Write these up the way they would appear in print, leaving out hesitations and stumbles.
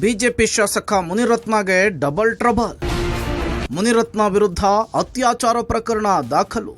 BJP ಶಾಸಕ ಮುನಿರತ್ನಗೆ double trouble. Munirathna ವಿರುದ್ಧ ಅತ್ಯಾಚಾರ ಪ್ರಕರಣ ದಾಖಲು.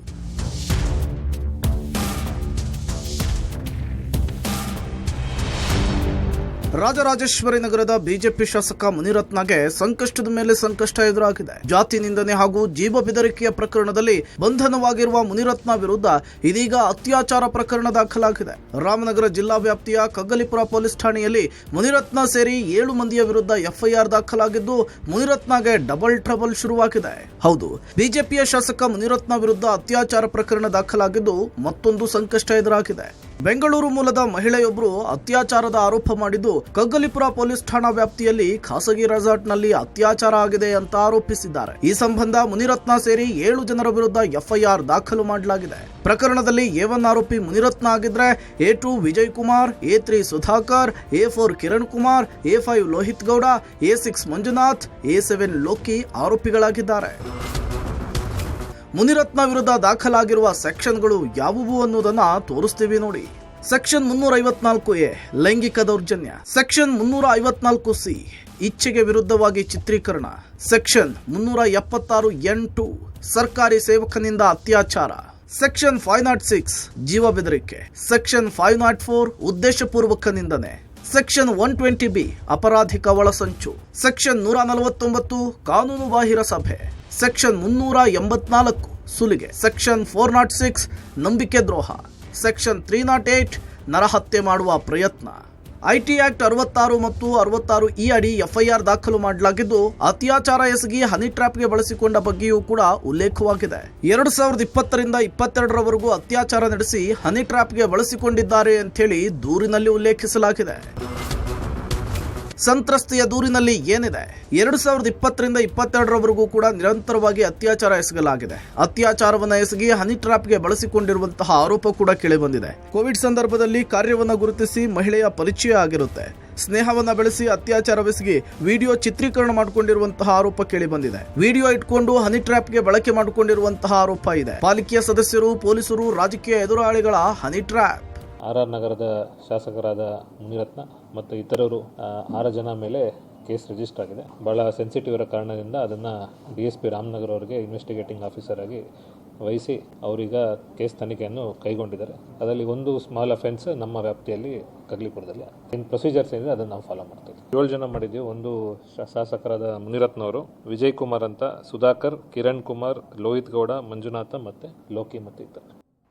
ರಾಜರಾಜೇಶ್ವರಿ ನಗರದ ಬಿಜೆಪಿ ಶಾಸಕ ಮುನಿರತ್ನಗೆ ಸಂಕಷ್ಟದ ಮೇಲೆ ಸಂಕಷ್ಟ ಎದುರಾಗಿದೆ. ಜಾತಿ ನಿಂದನೆ ಹಾಗೂ ಜೀವ ಬೆದರಿಕೆಯ ಪ್ರಕರಣದಲ್ಲಿ ಬಂಧನವಾಗಿರುವ ಮುನಿರತ್ನ ವಿರುದ್ಧ ಇದೀಗ ಅತ್ಯಾಚಾರ ಪ್ರಕರಣ ದಾಖಲಾಗಿದೆ. ರಾಮನಗರ ಜಿಲ್ಲಾ ವ್ಯಾಪ್ತಿಯ ಕಗ್ಗಲಿಪುರ ಪೊಲೀಸ್ ಠಾಣೆಯಲ್ಲಿ ಮುನಿರತ್ನ ಸೇರಿ 7 ಮಂದಿಯ ವಿರುದ್ಧ ಎಫ್ಐಆರ್ ದಾಖಲಾಗಿದ್ದು ಮುನಿರತ್ನಗೆ ಡಬಲ್ ಟ್ರಬಲ್ ಶುರುವಾಗಿದೆ. ಹೌದು, ಬಿಜೆಪಿಯ ಶಾಸಕ ಮುನಿರತ್ನ ವಿರುದ್ಧ ಅತ್ಯಾಚಾರ ಪ್ರಕರಣ ದಾಖಲಾಗಿದ್ದು ಮತ್ತೊಂದು ಸಂಕಷ್ಟ ಎದುರಾಗಿದೆ. ಬೆಂಗಳೂರು ಮೂಲದ ಮಹಿಳೆಯೊಬ್ಬರು ಅತ್ಯಾಚಾರದ ಆರೋಪ ಮಾಡಿದ್ದು ಕಗ್ಗಲಿಪುರ ಪೊಲೀಸ್ ಠಾಣಾ ವ್ಯಾಪ್ತಿಯಲ್ಲಿ ಖಾಸಗಿ ರೆಸಾರ್ಟ್ನಲ್ಲಿ ಅತ್ಯಾಚಾರ ಆಗಿದೆ ಅಂತ ಆರೋಪಿಸಿದ್ದಾರೆ. ಈ ಸಂಬಂಧ ಮುನಿರತ್ನ ಸೇರಿ 7 ಜನರ ವಿರುದ್ಧ ಎಫ್ಐಆರ್ ದಾಖಲು ಮಾಡಲಾಗಿದೆ. ಪ್ರಕರಣದಲ್ಲಿ A1 ಆರೋಪಿ ಮುನಿರತ್ನ ಆಗಿದ್ರೆ A2 Vijay Kumar, A3 Sudhakar, A4 Kiran Kumar, A5 Lohith Gowda, A6 Manjunath, A7 Loki ಆರೋಪಿಗಳಾಗಿದ್ದಾರೆ. Munirathna ವಿರುದ್ಧ ದಾಖಲಾಗಿರುವ ಸೆಕ್ಷನ್ಗಳು ಯಾವುವು ಅನ್ನೋದನ್ನ ತೋರಿಸ್ತೀವಿ ನೋಡಿ. ಸೆಕ್ಷನ್ 354A ಲೈಂಗಿಕ ದೌರ್ಜನ್ಯ, ಸೆಕ್ಷನ್ 354C ಇಚ್ಛೆಗೆ ವಿರುದ್ಧವಾಗಿ ಚಿತ್ರೀಕರಣ, ಸೆಕ್ಷನ್ 376N2 ಸರ್ಕಾರಿ ಸೇವಕನಿಂದ ಅತ್ಯಾಚಾರ, ಸೆಕ್ಷನ್ 506 ಜೀವ ಬೆದರಿಕೆ, ಸೆಕ್ಷನ್ 504 ಉದ್ದೇಶಪೂರ್ವಕ ನಿಂದನೆ, ಸೆಕ್ಷನ್ 120B ಅಪರಾಧಿಕ ಒಳಸಂಚು, ಸೆಕ್ಷನ್ 149 ಕಾನೂನು ಬಾಹಿರ ಸಭೆ, ಸೆಕ್ಷನ್ 384 ಸುಲಿಗೆ, ಸೆಕ್ಷನ್ 406 ನಂಬಿಕೆ ದ್ರೋಹ, ಸೆಕ್ಷನ್ 308 ನರಹತ್ಯೆ ಮಾಡುವ ಪ್ರಯತ್ನ. ಐಟಿ ಆಕ್ಟ್ 66 ಮತ್ತು 66E ಅಡಿ ಎಫ್ಐಆರ್ ದಾಖಲು ಮಾಡಲಾಗಿದ್ದು ಅತ್ಯಾಚಾರ ಎಸಗಿ ಹನಿ ಟ್ರ್ಯಾಪ್ಗೆ ಬಳಸಿಕೊಂಡ ಬಗ್ಗೆಯೂ ಕೂಡ ಉಲ್ಲೇಖವಾಗಿದೆ. 2020ರಿಂದ 2022ರವರೆಗೂ ಅತ್ಯಾಚಾರ ನಡೆಸಿ ಹನಿ ಟ್ರ್ಯಾಪ್ಗೆ ಬಳಸಿಕೊಂಡಿದ್ದಾರೆ ಅಂತೇಳಿ ದೂರಿನಲ್ಲಿ ಉಲ್ಲೇಖಿಸಲಾಗಿದೆ. ಸಂತ್ರಸ್ತೆಯ ದೂರಿನಲ್ಲಿ ಏನಿದೆ? 2020ರಿಂದ 2022ರವರೆಗೂ ಕೂಡ ನಿರಂತರವಾಗಿ ಅತ್ಯಾಚಾರ ಎಸಗಲಾಗಿದೆ. ಅತ್ಯಾಚಾರವನ್ನ ಎಸಗಿ ಹನಿ ಟ್ರ್ಯಾಪ್ಗೆ ಬಳಸಿಕೊಂಡಿರುವಂತಹ ಆರೋಪ ಕೂಡ ಕೇಳಿಬಂದಿದೆ. ಕೋವಿಡ್ ಸಂದರ್ಭದಲ್ಲಿ ಕಾರ್ಯವನ್ನ ಗುರುತಿಸಿ ಮಹಿಳೆಯ ಪರಿಚಯ ಆಗಿರುತ್ತೆ. ಸ್ನೇಹವನ್ನ ಬೆಳೆಸಿ ಅತ್ಯಾಚಾರವೆಸಗಿ ವಿಡಿಯೋ ಚಿತ್ರೀಕರಣ ಮಾಡಿಕೊಂಡಿರುವಂತಹ ಆರೋಪ ಕೇಳಿಬಂದಿದೆ. ವಿಡಿಯೋ ಇಟ್ಕೊಂಡು ಹನಿ ಟ್ರ್ಯಾಪ್ಗೆ ಬಳಕೆ ಮಾಡಿಕೊಂಡಿರುವಂತಹ ಆರೋಪ ಇದೆ. ಪಾಲಿಕೆಯ ಸದಸ್ಯರು, ಪೊಲೀಸರು, ರಾಜಕೀಯ ಎದುರಾಳಿಗಳ ಹನಿ ಟ್ರ್ಯಾಪ್. RR ನಗರದ ಶಾಸಕರಾದ ಮುನಿರತ್ನ ಮತ್ತು ಇತರರು 6 ಜನ ಮೇಲೆ ಕೇಸ್ ರಿಜಿಸ್ಟರ್ ಆಗಿದೆ. ಭಾಳ ಸೆನ್ಸಿಟಿವ್ ಇರೋ ಕಾರಣದಿಂದ ಅದನ್ನು DSP ರಾಮನಗರ ಅವರಿಗೆ ಇನ್ವೆಸ್ಟಿಗೇಟಿಂಗ್ ಆಫೀಸರ್ ಆಗಿ ವಹಿಸಿ ಅವರೀಗ ಕೇಸ್ ತನಿಖೆಯನ್ನು ಕೈಗೊಂಡಿದ್ದಾರೆ. ಅದರಲ್ಲಿ ಒಂದು ಸ್ಮಾಲ್ ಅಫೆನ್ಸ್ ನಮ್ಮ ವ್ಯಾಪ್ತಿಯಲ್ಲಿ ಕಗ್ಲಿಪುರದಲ್ಲಿ ಏನು ಪ್ರೊಸೀಜರ್ಸ್ ಏನಿದೆ ಅದನ್ನು ನಾವು ಫಾಲೋ ಮಾಡ್ತೀವಿ. 7 ಜನ ಮಾಡಿದ್ದೀವಿ. ಒಂದು ಶಾಸಕರಾದ ಮುನಿರತ್ನವರು, ವಿಜಯ್ ಕುಮಾರ್ ಅಂತ, ಸುಧಾಕರ್, ಕಿರಣ್ ಕುಮಾರ್, ಲೋಹಿತ್ ಗೌಡ, ಮಂಜುನಾಥ ಮತ್ತು ಲೋಕಿ ಮತ್ತು ಇತರ.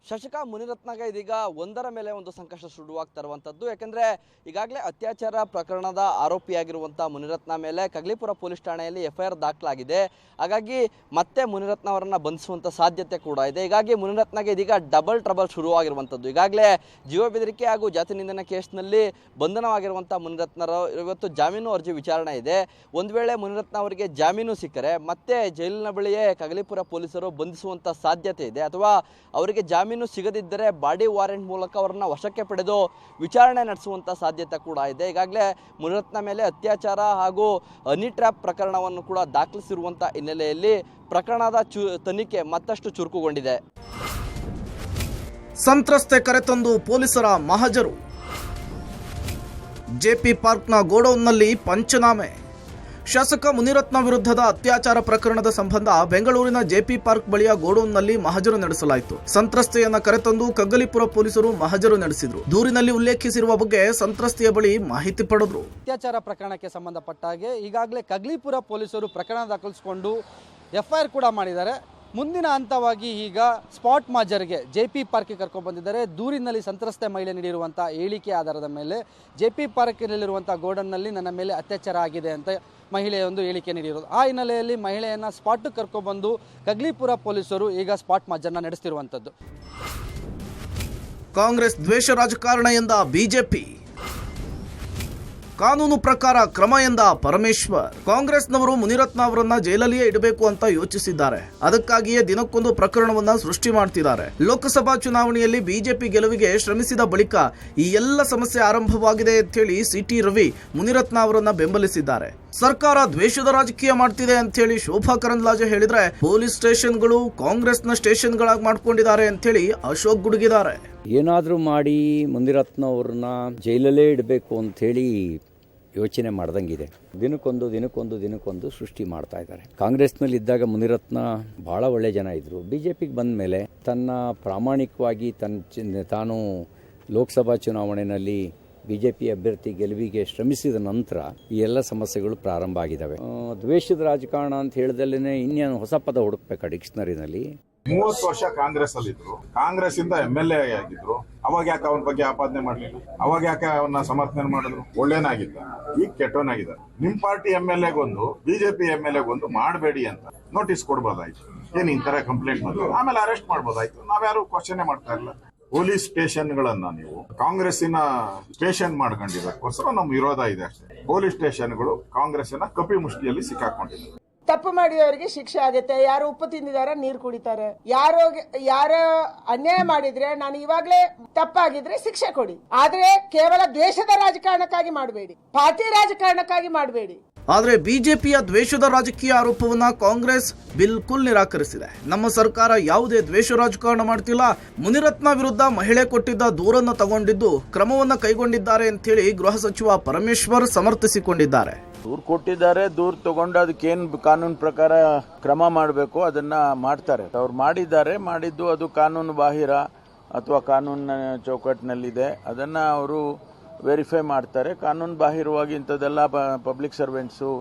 ಶಾಸಕ ಮುನಿರತ್ನಗೆ ಇದೀಗ ಒಂದರ ಮೇಲೆ ಒಂದು ಸಂಕಷ್ಟ ಶುರುವಾಗ್ತಾ ಇರುವಂಥದ್ದು. ಯಾಕೆಂದರೆ ಈಗಾಗಲೇ ಅತ್ಯಾಚಾರ ಪ್ರಕರಣದ ಆರೋಪಿಯಾಗಿರುವಂಥ ಮುನಿರತ್ನ ಮೇಲೆ ಕಗ್ಲಿಪುರ ಪೊಲೀಸ್ ಠಾಣೆಯಲ್ಲಿ ಎಫ್ಐಆರ್ ದಾಖಲಾಗಿದೆ. ಹಾಗಾಗಿ ಮತ್ತೆ ಮುನಿರತ್ನ ಅವರನ್ನು ಬಂಧಿಸುವಂಥ ಸಾಧ್ಯತೆ ಕೂಡ ಇದೆ. ಹೀಗಾಗಿ ಮುನಿರತ್ನಗೆ ಇದೀಗ ಡಬಲ್ ಟ್ರಬಲ್ ಶುರುವಾಗಿರುವಂಥದ್ದು. ಈಗಾಗಲೇ ಜೀವ ಬೆದರಿಕೆ ಹಾಗೂ ಜಾತಿ ನಿಂದನೆ ಕೇಸ್ನಲ್ಲಿ ಬಂಧನವಾಗಿರುವಂಥ ಮುನಿರತ್ನರು ಇವತ್ತು ಜಾಮೀನು ಅರ್ಜಿ ವಿಚಾರಣೆ ಇದೆ. ಒಂದು ವೇಳೆ ಮುನಿರತ್ನ ಅವರಿಗೆ ಜಾಮೀನು ಸಿಕ್ಕರೆ ಮತ್ತೆ ಜೈಲಿನ ಬಳಿಯೇ ಕಗ್ಲಿಪುರ ಪೊಲೀಸರು ಬಂಧಿಸುವಂಥ ಸಾಧ್ಯತೆ ಇದೆ. ಅಥವಾ ಅವರಿಗೆ ಜಾಮೀನು ಸಿಗದಿದ್ದರೆ ಬಾಡಿ ವಾರೆಂಟ್ ಮೂಲಕ ಅವರನ್ನ ವಶಕ್ಕೆ ಪಡೆದು ವಿಚಾರಣೆ ನಡೆಸುವಂಥ ಸಾಧ್ಯತೆ ಕೂಡ ಇದೆ. ಈಗಾಗಲೇ ಮುನಿರತ್ನ ಮೇಲೆ ಅತ್ಯಾಚಾರ ಹಾಗೂ ಹನಿ ಟ್ರ್ಯಾಪ್ ಪ್ರಕರಣವನ್ನು ಕೂಡ ದಾಖಲಿಸಿರುವಂಥ ಹಿನ್ನೆಲೆಯಲ್ಲಿ ಪ್ರಕರಣದ ತನಿಖೆ ಮತ್ತಷ್ಟು ಚುರುಕುಗೊಂಡಿದೆ. ಸಂತ್ರಸ್ತೆ ಕರೆತಂದು ಪೊಲೀಸರ ಮಹಜರು. ಜೆಪಿ ಪಾರ್ಕ್ನ ಗೋಡೌನ್ನಲ್ಲಿ ಪಂಚನಾಮೆ. ಶಾಸಕ ಮುನಿರತ್ನ ವಿರುದ್ಧದ ಅತ್ಯಾಚಾರ ಪ್ರಕರಣದ ಸಂಬಂಧ ಬೆಂಗಳೂರಿನ ಜೆಪಿ ಪಾರ್ಕ್ ಬಳಿಯ ಗೋಡೌನ್ನಲ್ಲಿ ಮಹಜರು ನಡೆಸಲಾಯಿತು. ಸಂತ್ರಸ್ತೆಯನ್ನ ಕರೆತಂದು ಕಗ್ಗಲಿಪುರ ಪೊಲೀಸರು ಮಹಜರು ನಡೆಸಿದ್ರು. ದೂರಿನಲ್ಲಿ ಉಲ್ಲೇಖಿಸಿರುವ ಬಗ್ಗೆ ಸಂತ್ರಸ್ತೆಯ ಬಳಿ ಮಾಹಿತಿ ಪಡೆದ್ರು. ಅತ್ಯಾಚಾರ ಪ್ರಕರಣಕ್ಕೆ ಸಂಬಂಧಪಟ್ಟ ಹಾಗೆ ಈಗಾಗಲೇ ಕಗ್ಲಿಪುರ ಪೊಲೀಸರು ಪ್ರಕರಣ ದಾಖಲಿಸಿಕೊಂಡು ಎಫ್ಐಆರ್ ಕೂಡ ಮಾಡಿದ್ದಾರೆ. ಮುಂದಿನ ಹಂತವಾಗಿ ಈಗ ಸ್ಪಾಟ್ ಮಾಜರ್ಗೆ ಜೆಪಿ ಪಾರ್ಕ್ಗೆ ಕರ್ಕೊಂಡ್ಬಂದಿದ್ದಾರೆ. ದೂರಿನಲ್ಲಿ ಸಂತ್ರಸ್ತೆ ಮಹಿಳೆ ನೀಡಿರುವಂಥ ಹೇಳಿಕೆ ಆಧಾರದ ಮೇಲೆ ಜೆಪಿ ಪಾರ್ಕ್ನಲ್ಲಿರುವಂಥ ಗೋಡನ್ನಲ್ಲಿ ನನ್ನ ಮೇಲೆ ಅತ್ಯಾಚಾರ ಆಗಿದೆ ಅಂತ ಮಹಿಳೆಯೊಂದು ಹೇಳಿಕೆ ನೀಡಿರೋದು. ಆ ಹಿನ್ನೆಲೆಯಲ್ಲಿ ಮಹಿಳೆಯನ್ನು ಸ್ಪಾಟ್ಗೆ ಕರ್ಕೊಂಡ್ಬಂದು ಕಗ್ಲಿಪುರ ಪೊಲೀಸರು ಈಗ ಸ್ಪಾಟ್ ಮಾಜರ್ನ ನಡೆಸ್ತಿರುವಂಥದ್ದು. ಕಾಂಗ್ರೆಸ್ ದ್ವೇಷ ರಾಜಕಾರಣ ಎಂದ ಬಿಜೆಪಿ, ಕಾನೂನು ಪ್ರಕಾರ ಕ್ರಮ ಎಂದ ಪರಮೇಶ್ವರ್. ಕಾಂಗ್ರೆಸ್ನವರು ಮುನಿರತ್ನ ಅವರನ್ನ ಜೈಲಲ್ಲಿಯೇ ಇಡಬೇಕು ಅಂತ ಯೋಚಿಸಿದ್ದಾರೆ. ಅದಕ್ಕಾಗಿಯೇ ದಿನಕ್ಕೊಂದು ಪ್ರಕರಣವನ್ನ ಸೃಷ್ಟಿ ಮಾಡ್ತಿದ್ದಾರೆ. ಲೋಕಸಭಾ ಚುನಾವಣೆಯಲ್ಲಿ ಬಿಜೆಪಿ ಗೆಲುವಿಗೆ ಶ್ರಮಿಸಿದ ಬಳಿಕ ಈ ಎಲ್ಲ ಸಮಸ್ಯೆ ಆರಂಭವಾಗಿದೆ ಅಂತ ಹೇಳಿ ಸಿಟಿ ರವಿ ಮುನಿರತ್ನ ಅವರನ್ನ ಬೆಂಬಲಿಸಿದ್ದಾರೆ. ಸರ್ಕಾರ ದ್ವೇಷದ ರಾಜಕೀಯ ಮಾಡ್ತಿದೆ ಅಂತ ಹೇಳಿ ಶೋಭಾ ಕರಂದ್ಲಾಜೆ ಹೇಳಿದ್ರೆ ಪೊಲೀಸ್ ಸ್ಟೇಷನ್ಗಳು ಕಾಂಗ್ರೆಸ್ನ ಸ್ಟೇಷನ್ಗಳಾಗಿ ಮಾಡ್ಕೊಂಡಿದ್ದಾರೆ ಅಂತ ಹೇಳಿ ಅಶೋಕ್ ಗುಡುಗಿದ್ದಾರೆ. ಏನಾದರೂ ಮಾಡಿ ಮುನಿರತ್ನ ಅವ್ರನ್ನ ಜೈಲಲ್ಲೇ ಇಡಬೇಕು ಅಂತ ಹೇಳಿ ಯೋಚನೆ ಮಾಡ್ದಂಗಿದೆ. ದಿನಕ್ಕೊಂದು ಸೃಷ್ಟಿ ಮಾಡ್ತಾ ಇದ್ದಾರೆ. ಕಾಂಗ್ರೆಸ್ನಲ್ಲಿ ಇದ್ದಾಗ ಮುನಿರತ್ನ ಬಹಳ ಒಳ್ಳೆ ಜನ ಇದ್ರು. ಬಿಜೆಪಿಗೆ ಬಂದ ಮೇಲೆ ತನ್ನ ಪ್ರಾಮಾಣಿಕವಾಗಿ ತಾನು ಲೋಕಸಭಾ ಚುನಾವಣೆಯಲ್ಲಿ ಬಿಜೆಪಿ ಅಭ್ಯರ್ಥಿ ಗೆಲುವಿಗೆ ಶ್ರಮಿಸಿದ ನಂತರ ಈ ಎಲ್ಲ ಸಮಸ್ಯೆಗಳು ಪ್ರಾರಂಭ ಆಗಿದ್ದಾವೆ. ದ್ವೇಷದ ರಾಜಕಾರಣ ಅಂತ ಹೇಳಿದಲ್ಲೇ ಇನ್ನೇನು ಹೊಸ ಪದ ಹುಡುಕ್ಬೇಕಾ ಡಿಕ್ಷನರಿನಲ್ಲಿ? 30 ವರ್ಷ ಕಾಂಗ್ರೆಸ್ ಅಲ್ಲಿ ಇದ್ರು, ಕಾಂಗ್ರೆಸ್ ಇಂದ MLA ಆಗಿದ್ರು. ಅವಾಗ ಯಾಕೆ ಅವನ ಬಗ್ಗೆ ಆಪಾದನೆ ಮಾಡ್ಲಿಲ್ಲ? ಅವಾಗ ಯಾಕೆ ಅವನ್ನ ಸಮರ್ಥನೆ ಮಾಡಿದ್ರು? ಒಳ್ಳೇನಾಗಿದ್ದ, ಈಗ ಕೆಟ್ಟವನಾಗಿದ್ದ. ನಿಮ್ ಪಾರ್ಟಿ MLAಗೊಂದು ಬಿಜೆಪಿ MLAಗೊಂದು ಮಾಡಬೇಡಿ ಅಂತ ನೋಟಿಸ್ ಕೊಡ್ಬೋದಾಯ್ತು. ಏನ್ ಇಂತರ ಕಂಪ್ಲೇಂಟ್ ಮಾಡಿದ್ರು, ಆಮೇಲೆ ಅರೆಸ್ಟ್ ಮಾಡ್ಬೋದಾಯ್ತು. ನಾವ್ಯಾರು ಕ್ವಶನ್ ಮಾಡ್ತಾ ಇಲ್ಲ. ಪೊಲೀಸ್ ಸ್ಟೇಷನ್ಗಳನ್ನ ನೀವು ಕಾಂಗ್ರೆಸ್ಸಿನ ಸ್ಟೇಷನ್ ಮಾಡ್ಕೊಂಡಿರೋಕ್ಕೋಸ್ಕರ ನಮ್ಮ ವಿರೋಧ ಇದೆ ಅಷ್ಟೇ. ಪೊಲೀಸ್ ಸ್ಟೇಷನ್ಗಳು ಕಾಂಗ್ರೆಸ್ಸಿನ ಕಪಿ ಮುಷ್ಟಿಯಲ್ಲಿ ಸಿಕ್ಕಾಕೊಂಡಿದೆ. ತಪ್ಪು ಮಾಡಿದವರಿಗೆ ಶಿಕ್ಷೆ ಆಗುತ್ತೆ. ಯಾರು ಉಪ್ಪು ತಿಂದಿದ್ದಾರೆ ನೀರು ಕುಡಿತಾರೆ. ಯಾರ ಅನ್ಯಾಯ ಮಾಡಿದ್ರೆ ನಾನು ಇವಾಗ್ಲೇ ತಪ್ಪಾಗಿದ್ರೆ ಶಿಕ್ಷೆ ಕೊಡಿ. ಆದ್ರೆ ಕೇವಲ ದ್ವೇಷದ ರಾಜಕಾರಣಕ್ಕಾಗಿ ಮಾಡಬೇಡಿ, ಪಾರ್ಟಿ ರಾಜಕಾರಣಕ್ಕಾಗಿ ಮಾಡಬೇಡಿ. ಆದರೆ ಬಿಜೆಪಿಯ ದ್ವೇಷದ ರಾಜಕೀಯ ಆರೋಪವನ್ನ ಕಾಂಗ್ರೆಸ್ ಬಿಲ್ಕುಲ್ ನಿರಾಕರಿಸಿದೆ. ನಮ್ಮ ಸರ್ಕಾರ ಯಾವುದೇ ದ್ವೇಷ ರಾಜಕಾರಣ ಮಾಡ್ತಿಲ್ಲ. ಮುನಿರತ್ನ ವಿರುದ್ಧ ಮಹಿಳೆ ಕೊಟ್ಟಿದ್ದ ದೂರನ್ನು ತಗೊಂಡಿದ್ದು ಕ್ರಮವನ್ನ ಕೈಗೊಂಡಿದ್ದಾರೆ ಅಂತೇಳಿ ಗೃಹ ಸಚಿವ ಪರಮೇಶ್ವರ್ ಸಮರ್ಥಿಸಿಕೊಂಡಿದ್ದಾರೆ. ದೂರು ಕೊಟ್ಟಿದ್ದಾರೆ, ದೂರು ತಗೊಂಡು ಅದಕ್ಕೇನು ಕಾನೂನು ಪ್ರಕಾರ ಕ್ರಮ ಮಾಡಬೇಕು ಅದನ್ನ ಮಾಡ್ತಾರೆ. ಅವ್ರು ಮಾಡಿದ್ದು ಅದು ಕಾನೂನು ಬಾಹಿರ ಅಥವಾ ಕಾನೂನಿನ ಚೌಕಟ್ಟಿನಲ್ಲಿದೆ, ಅದನ್ನ ಅವರು ವೆರಿಫೈ ಮಾಡ್ತಾರೆ. ಕಾನೂನು ಬಾಹಿರವಾಗಿ ಇಂಥದ್ದೆಲ್ಲ ಪಬ್ಲಿಕ್ ಸರ್ವೆಂಟ್ಸು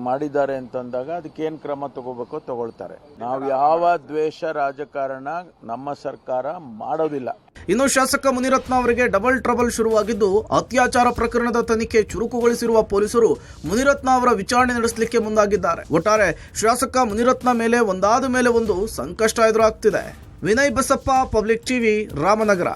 ಮಾಡಿದ್ದಾರೆ ಅಂತಂದಾಗ ಅದಕ್ಕೇನು ಕ್ರಮ ತಗೋಬೇಕೋ ತಗೊಳ್ತಾರೆ. ನಾವು ಯಾವ ದ್ವೇಷ ರಾಜಕಾರಣ ನಮ್ಮ ಸರ್ಕಾರ ಮಾಡೋದಿಲ್ಲ. ಇನ್ನು ಶಾಸಕ ಮುನಿರತ್ನ ಅವರಿಗೆ ಡಬಲ್ ಟ್ರಬಲ್ ಶುರುವಾಗಿದ್ದು, ಅತ್ಯಾಚಾರ ಪ್ರಕರಣದ ತನಿಖೆ ಚುರುಕುಗೊಳಿಸಿರುವ ಪೊಲೀಸರು ಮುನಿರತ್ನ ಅವರ ವಿಚಾರಣೆ ನಡೆಸಲಿಕ್ಕೆ ಮುಂದಾಗಿದ್ದಾರೆ. ಒಟ್ಟಾರೆ ಶಾಸಕ ಮುನಿರತ್ನ ಮೇಲೆ ಒಂದಾದ ಮೇಲೆ ಒಂದು ಸಂಕಷ್ಟ ಎದುರಾಗ್ತಿದೆ. Vinay Basappa, public TV, Ramanagara.